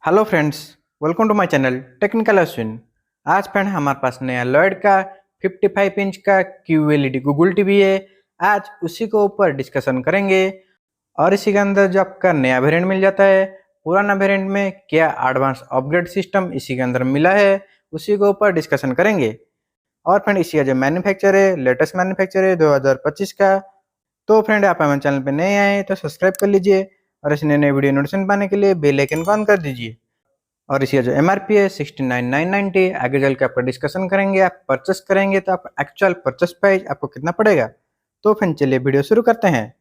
Hello friends, welcome to my channel Technical Ashwin. आज friend हमारे पास नया लॉयड का 55 इंच का QLED गूगल टीवी है। आज उसी के ऊपर डिस्कशन करेंगे और इसी के अंदर जो आपका नया वेरिएंट मिल जाता है, पुराना वेरिएंट में क्या एडवांस अपग्रेड सिस्टम इसी के अंदर मिला है, उसी के ऊपर डिस्कशन करेंगे। और फ्रेंड इसी का जो मैन्युफैक्चर है, लेटेस्ट मैन्युफैक्चर है 2025 का। तो फ्रेंड आप हमारे चैनल पे नए आए तो सब्सक्राइब कर लीजिए और इस नए नए वीडियो नोटिफिकेशन पाने के लिए बेल आइकन को ऑन कर दीजिए। और इसका जो MRP है 69,990। आगे चल के आपका डिस्कशन करेंगे। आप परचेस करेंगे तो आपका एक्चुअल परचेस प्राइस आपको कितना पड़ेगा। तो फ्रेंड चलिए वीडियो शुरू करते हैं।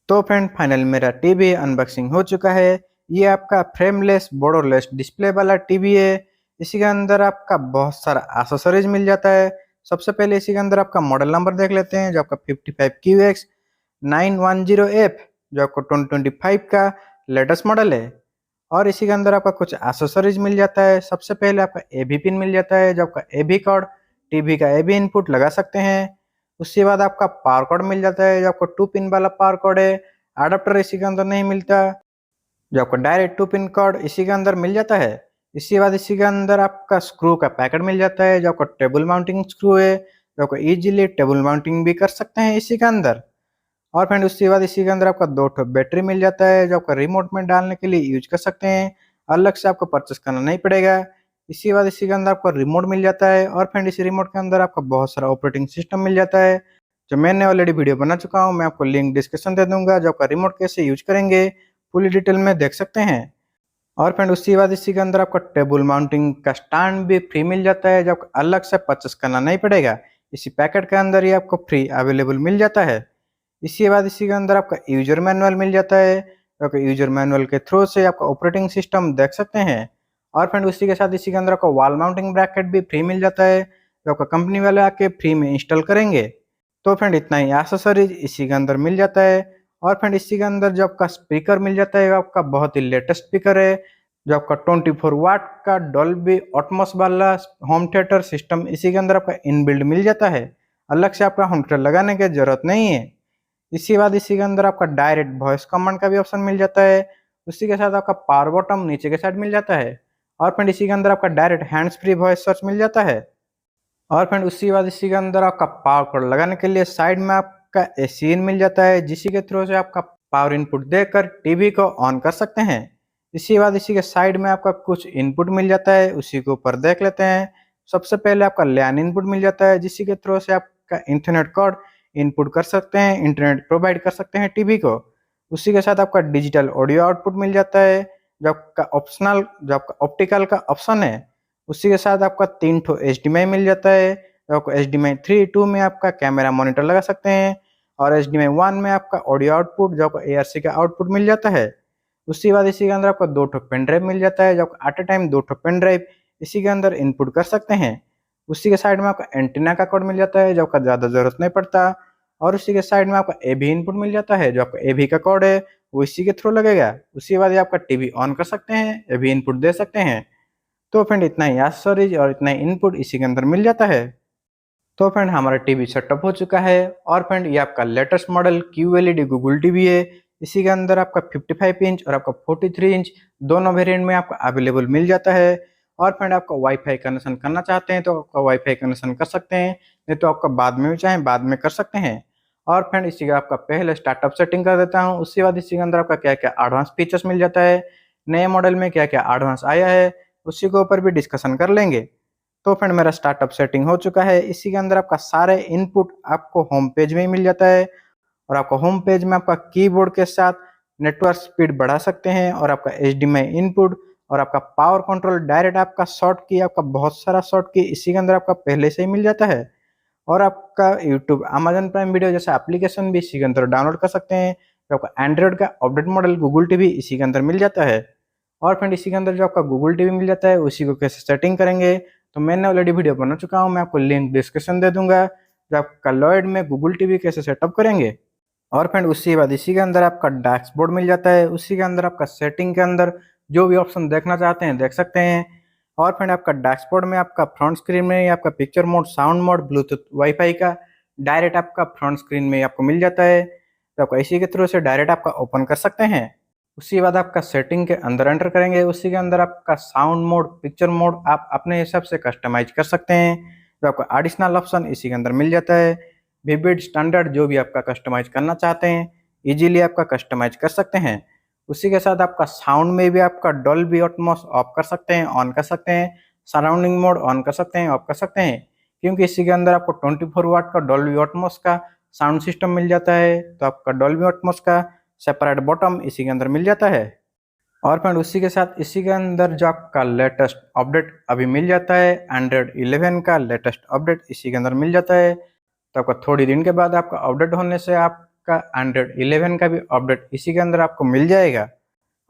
तो फ्रेंड फाइनल मेरा टीवी अनबॉक्सिंग हो चुका है। ये आपका फ्रेमलेस बॉर्डरलेस डिस्प्ले वाला टीवी है। इसी के अंदर आपका बहुत सारा एक्सेसरीज मिल जाता है। सबसे पहले इसी के अंदर आपका मॉडल नंबर देख लेते हैं, जो आपका 55QX910F, जो आपको 2025 का लेटेस्ट मॉडल है। और इसी के अंदर आपका कुछ एक्सेसरीज मिल जाता है। सबसे पहले आपका AV पिन मिल जाता है, जो आपका AV कार्ड टीवी का AV इनपुट लगा सकते हैं। उसके बाद आपका पावर कार्ड मिल जाता है, जो आपको 2 पिन वाला पावर कार्ड है। अडाप्टर इसी के अंदर नहीं मिलता, जो आपको डायरेक्ट 2 पिन कार्ड इसी के अंदर मिल जाता है। इसके बाद इसी के अंदर आपका स्क्रू का पैकेट मिल जाता है, जो आपका टेबल माउंटिंग स्क्रू है, जो आपको इजीली टेबल माउंटिंग भी कर सकते हैं इसी के अंदर। और फ्रेंड उसके बाद इसी के अंदर आपका 2 ठो बैटरी मिल जाता है, जो आपका रिमोट में डालने के लिए यूज कर सकते हैं। अलग से आपको परचेस करना नहीं पड़ेगा। इसके बाद इसी के अंदर आपको रिमोट मिल जाता है। और फ्रेंड इसी रिमोट के अंदर आपका बहुत सारा ऑपरेटिंग सिस्टम मिल जाता है, जो मैंने ऑलरेडी वीडियो बना चुका हूँ। मैं आपको लिंक डिस्क्रिप्शन दे दूंगा, जो आपका रिमोट कैसे यूज करेंगे पूरी डिटेल में देख सकते हैं। और फ्रेंड उसके बाद इसी के अंदर आपका टेबल माउंटिंग का स्टैंड भी फ्री मिल जाता है, जो आपको अलग से परचेस करना नहीं पड़ेगा। इसी पैकेट के अंदर ही आपको फ्री अवेलेबल मिल जाता है। इसके बाद इसी के अंदर आपका यूजर मैनुअल मिल जाता है। तो यूजर मैनुअल के थ्रू से आपका ऑपरेटिंग सिस्टम देख सकते हैं। और फ्रेंड उसी के साथ इसी के अंदर आपका वॉल माउंटिंग ब्रैकेट भी फ्री मिल जाता है, जो आपका कंपनी वाले आके फ्री में इंस्टॉल करेंगे। तो फ्रेंड इतना ही एक्सेसरीज इसी के अंदर मिल जाता है। और फ्रेंड इसी के अंदर जो आपका स्पीकर मिल जाता है, आपका बहुत ही लेटेस्ट स्पीकर है, जो आपका 24 वाट का डॉल्बी एटमॉस वाला होम थिएटर सिस्टम इसी के अंदर आपका इनबिल्ड मिल जाता है। अलग से आपका होम थिएटर लगाने की जरूरत नहीं है। इसके बाद इसी के अंदर आपका डायरेक्ट वॉइस कमांड का भी ऑप्शन मिल जाता है। उसी के साथ आपका पावर बटन नीचे के साइड मिल जाता है। और फ्रेंड इसी के अंदर आपका direct hands free voice search मिल जाता है। और फ्रेंड उसके बाद इसी के अंदर आपका पावर कॉर्ड लगाने के लिए साइड में आपका एसीन मिल जाता है, जिसी के थ्रू से आपका पावर इनपुट देकर टीवी को ऑन कर सकते हैं। इसके बाद इसी के साइड में आपका कुछ इनपुट मिल जाता है, उसी के ऊपर देख लेते हैं। सबसे पहले आपका लैन इनपुट मिल जाता है, जिसी के थ्रू से आपका इंटरनेट कोड इनपुट कर सकते हैं, इंटरनेट प्रोवाइड कर सकते हैं टीवी को। उसी के साथ आपका डिजिटल ऑडियो आउटपुट मिल जाता है, जो आपका ऑप्टिकल का ऑप्शन है। उसी के साथ आपका 3 ठो HDMI मिल जाता है, जो आपको HDMI 3.2 में आपका कैमरा मॉनिटर लगा सकते हैं। और HDMI 1 में आपका ऑडियो आउटपुट, जो आपको ARC का आउटपुट मिल जाता है। उसके बाद इसी के अंदर आपको 2 ठो पेन ड्राइव मिल जाता है, जो आपको एट ए टाइम 2 ठो पेन ड्राइव इसी के अंदर इनपुट कर सकते हैं। उसी के साइड में आपका एंटीना का कोड मिल जाता है, जो आपका ज़्यादा ज़रूरत नहीं पड़ता। और उसी के साइड में आपका AV इनपुट मिल जाता है, जो आपका AV का कोड है वो इसी के थ्रू लगेगा। उसके बाद ये आपका टीवी ऑन कर सकते हैं, AV इनपुट दे सकते हैं। तो फ्रेंड इतना ही एक्सेसरीज और इतना ही इनपुट इसी के अंदर मिल जाता है। तो फ्रेंड हमारा टीवी सेटअप हो चुका है। और फ्रेंड ये आपका latest model QLED Google TV है। इसी के अंदर आपका 55 इंच और आपका 43 इंच दोनों वेरिएंट में आपको अवेलेबल मिल जाता है। और फ्रेंड आपका वाईफाई कनेक्शन करना चाहते हैं तो आपका वाईफाई कनेक्शन कर सकते हैं, नहीं तो आपका बाद में भी चाहें बाद में कर सकते हैं। और फ्रेंड इसी का आपका पहले स्टार्टअप सेटिंग कर देता हूँ। उसके बाद इसी के अंदर आपका क्या क्या एडवांस फीचर्स मिल जाता है, नए मॉडल में क्या क्या एडवांस आया है, उसी के ऊपर भी डिस्कशन कर लेंगे। तो फ्रेंड मेरा स्टार्टअप सेटिंग हो चुका है। इसी के अंदर आपका सारे इनपुट आपको होम पेज में ही मिल जाता है। और आपका होम पेज में आपका कीबोर्ड के साथ नेटवर्क स्पीड बढ़ा सकते हैं, और आपका HDMI इनपुट और आपका पावर कंट्रोल डायरेक्ट आपका शॉर्ट की, आपका बहुत सारा शॉर्ट की इसी के अंदर आपका पहले से ही मिल जाता है। और आपका यूट्यूब अमेजन प्राइम वीडियो जैसा एप्लीकेशन भी इसी के अंदर डाउनलोड कर सकते हैं। तो आपका एंड्रॉइड का अपडेट मॉडल गूगल टीवी इसी के अंदर मिल जाता है। और फ्रेंड इसी के अंदर जो आपका गूगल टीवी मिल जाता है उसी को कैसे सेटिंग करेंगे तो मैंने ऑलरेडी वीडियो बना चुका हूँ, मैं आपको लिंक डिस्क्रिप्शन दे दूंगा, जो आपका लॉयड में गूगल टीवी कैसे सेटअप करेंगे। और फ्रेंड उसके बाद इसी के अंदर आपका डैशबोर्ड मिल जाता है। उसी के अंदर आपका सेटिंग के अंदर जो भी ऑप्शन देखना चाहते हैं देख सकते हैं। और फ्रेंड आपका डैशबोर्ड में आपका फ्रंट स्क्रीन में आपका picture mode, sound mode, Bluetooth, wifi का डायरेक्ट आपका फ्रंट स्क्रीन में आपको मिल जाता है। तो आपको इसी के थ्रू से डायरेक्ट आपका ओपन कर सकते हैं। उसके बाद आपका सेटिंग के अंदर एंटर करेंगे, उसी के अंदर आपका साउंड मोड, पिक्चर मोड आप अपने हिसाब से कस्टमाइज कर सकते हैं। जो आपका एडिशनल ऑप्शन इसी के अंदर मिल जाता है। विविड, स्टैंडर्ड जो भी आपका कस्टमाइज करना चाहते हैं इजीली आपका कस्टमाइज कर सकते हैं। उसी के साथ आपका साउंड में भी आपका डॉल्बी एटमॉस ऑफ कर सकते हैं, ऑन कर सकते हैं। सराउंडिंग मोड ऑन कर सकते हैं, ऑफ कर सकते हैं, क्योंकि इसी के अंदर आपको 24 वाट का डॉल्बी एटमॉस का साउंड सिस्टम मिल जाता है। तो आपका डॉल्बी एटमॉस का सेपरेट बॉटम इसी के अंदर मिल जाता है। और फ्रेंड उसी के साथ इसी के अंदर जो आपका लेटेस्ट अपडेट अभी मिल जाता है, एंड्रॉयड 11 का लेटेस्ट अपडेट इसी के अंदर मिल जाता है। तो आपका थोड़ी दिन के बाद आपका अपडेट होने से आपका एंड्रॉयड 11 का भी अपडेट इसी के अंदर आपको मिल जाएगा।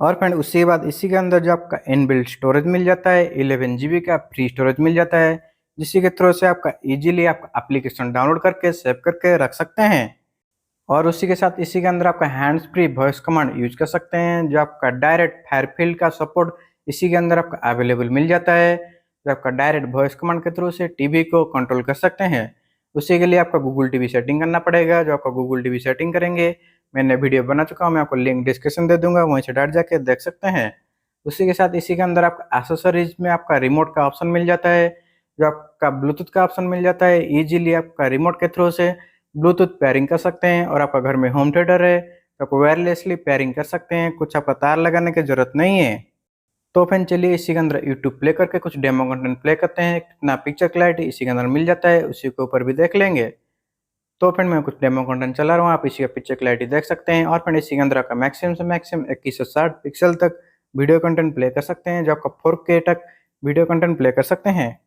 और फ्रेंड उसी के बाद इसी के अंदर जो आपका इनबिल्ट स्टोरेज मिल जाता है, 11 GB का फ्री स्टोरेज मिल जाता है, जिसकी के थ्रू से आपका इजीली आपका एप्लीकेशन डाउनलोड करके सेव करके रख सकते हैं। और उसी के साथ इसी के अंदर आपका hands free voice command use कर सकते हैं, जो आपका डायरेक्ट फायरफील्ड का सपोर्ट इसी के अंदर आपका अवेलेबल मिल जाता है। जो आपका डायरेक्ट वॉइस कमांड के थ्रू से टीवी को कंट्रोल कर सकते हैं। उसी के लिए आपका गूगल टीवी सेटिंग करना पड़ेगा। जो आपका गूगल टीवी सेटिंग करेंगे, मैंने वीडियो बना चुका हूँ, मैं आपको लिंक डिस्क्रिप्शन दे दूंगा, वहीं से डायरेक्ट जाके देख सकते हैं। उसी के साथ इसी के अंदर आपका एक्सेसरीज में आपका रिमोट का ऑप्शन मिल जाता है, जो आपका ब्लूटूथ का ऑप्शन मिल जाता है। इजीली आपका रिमोट के थ्रू से ब्लूटूथ पेयरिंग कर सकते हैं। और आपका घर में होम थिएटर है तो आपको वायरलेसली पेयरिंग कर सकते हैं, कुछ आपका तार लगाने की जरूरत नहीं है। तो फ्रेंड चलिए इसी के अंदर यूट्यूब प्ले करके कुछ डेमो कंटेंट प्ले करते हैं। कितना पिक्चर क्लैरिटी इसी के अंदर मिल जाता है, उसी के ऊपर भी देख लेंगे। तो फ्रेंड मैं कुछ डेमो कंटेंट चला रहा हूँ, आप इसी का पिक्चर क्लैरिटी देख सकते हैं। और फ्रेंड इसी के अंदर आपका मैक्सिमम से मैक्सिमम 21 से 60 पिक्सल तक वीडियो कंटेंट प्ले कर सकते हैं, जो आपका 4K तक वीडियो कंटेंट प्ले कर सकते हैं।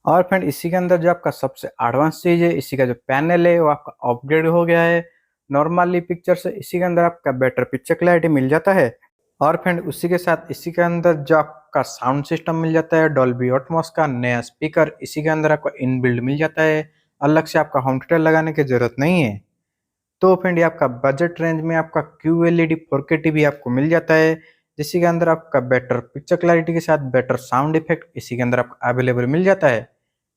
और फ्रेंड इसी के अंदर जो आपका सबसे एडवांस चीज है, इसी का जो पैनल है वो आपका अपग्रेड हो गया है। नॉर्मली पिक्चर से इसी के अंदर आपका बेटर पिक्चर क्लैरिटी मिल जाता है। और फ्रेंड उसी के साथ इसी के अंदर जो आपका साउंड सिस्टम मिल जाता है, डॉल्बी एटमॉस का नया स्पीकर इसी के अंदर आपको इनबिल्ड मिल जाता है, अलग से आपका होम थिएटर लगाने की जरूरत नहीं है। तो फ्रेंड ये आपका बजट रेंज में आपका QLED 4K टीवी आपको मिल जाता है, जिसके अंदर आपका बेटर पिक्चर क्लैरिटी के साथ बेटर साउंड इफेक्ट इसी के अंदर आपको अवेलेबल मिल जाता है,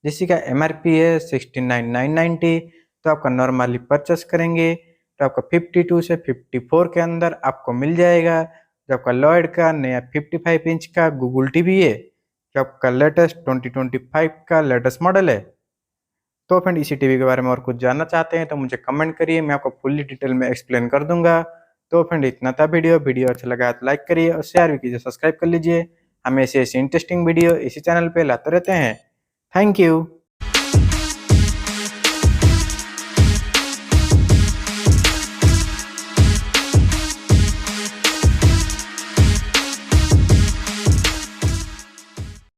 जिसकी का MRP है 69,990। तो आपका नॉर्मली परचेस करेंगे तो आपका 52 से 54 के अंदर आपको मिल जाएगा। जो आपका लॉयड का नया 55 इंच का गूगल टीवी है, जो आपका लेटेस्ट 2025 का लेटेस्ट मॉडल है। तो फ्रेंड इसी टीवी के बारे में और कुछ जानना चाहते हैं तो मुझे कमेंट करिए, मैं आपको फुल्ली डिटेल में एक्सप्लेन कर दूंगा। तो फ्रेंड इतना था वीडियो अच्छा लगा तो लाइक करिए और शेयर भी कीजिए, सब्सक्राइब कर लीजिए। हम ऐसे इंटरेस्टिंग वीडियो इसी चैनल पे लाते रहते हैं। Thank you.